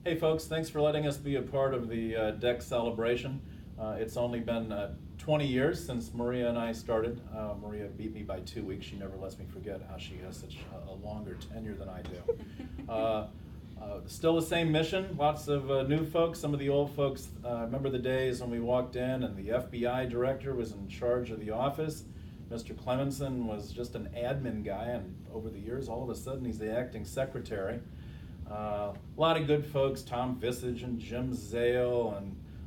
Hey folks, thanks for letting us be a part of the DEC celebration. It's only been 20 years since Maria and I started. Maria beat me by 2 weeks. She never lets me forget how she has such a longer tenure than I do. Still the same mission, lots of new folks. Some of the old folks remember the days when we walked in and the FBI director was in charge of the office. Mr. Clemenson was just an admin guy, and over the years, all of a sudden, he's the acting secretary. A lot of good folks, Tom Visage and Jim Zale,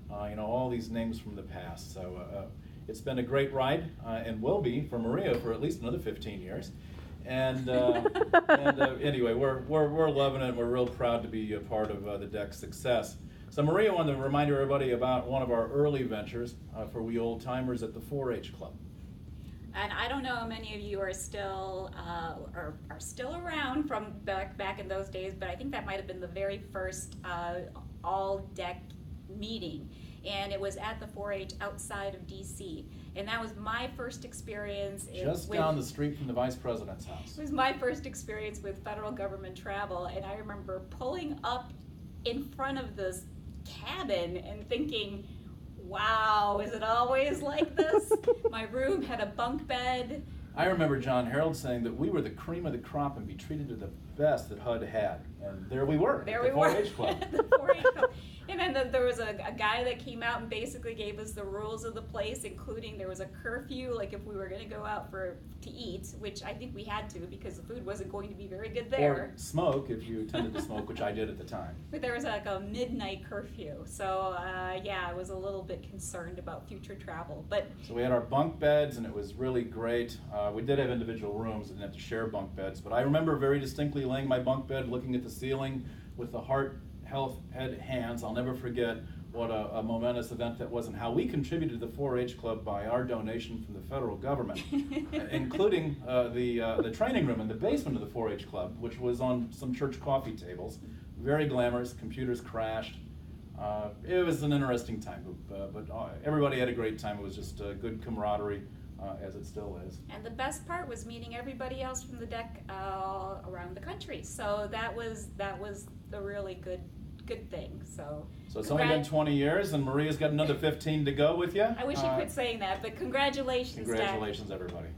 and all these names from the past. So it's been a great ride, and will be for Maria for at least another 15 years. And anyway, we're loving it. We're real proud to be a part of the DEC's success. So Maria wanted to remind everybody about one of our early ventures for we old timers at the 4-H Club. And I don't know how many of you are still around from back in those days, but I think that might have been the very first all DEC meeting, and it was at the 4-H outside of DC, and that was my first experience. Just down the street from the Vice President's house. It was my first experience with federal government travel, and I remember pulling up in front of this cabin and thinking, wow, is it always like this? My room had a bunk bed. I remember John Harold saying that we were the cream of the crop and be treated to the best that HUD had. And there we were, there at the 4-H Club. The 4-H Club. And then there was a guy that came out and basically gave us the rules of the place, including there was a curfew, like if we were going to go out to eat, which I think we had to because the food wasn't going to be very good there. Or smoke, if you tended to smoke, which I did at the time. But there was like a midnight curfew. So yeah, I was a little bit concerned about future travel. So we had our bunk beds, and it was really great. We did have individual rooms, didn't have to share bunk beds. But I remember very distinctly laying my bunk bed, looking at the ceiling with the heart health head hands. I'll never forget what a momentous event that was and how we contributed to the 4-H Club by our donation from the federal government, including the training room in the basement of the 4-H Club, which was on some church coffee tables. Very glamorous, computers crashed. It was an interesting time, but everybody had a great time. It was just good camaraderie, as it still is. And the best part was meeting everybody else from the DEC around the country. So that was the really good thing. So it's only been 20 years, and Maria's got another 15 to go with you. I wish you quit saying that, but congratulations. Congratulations, everybody.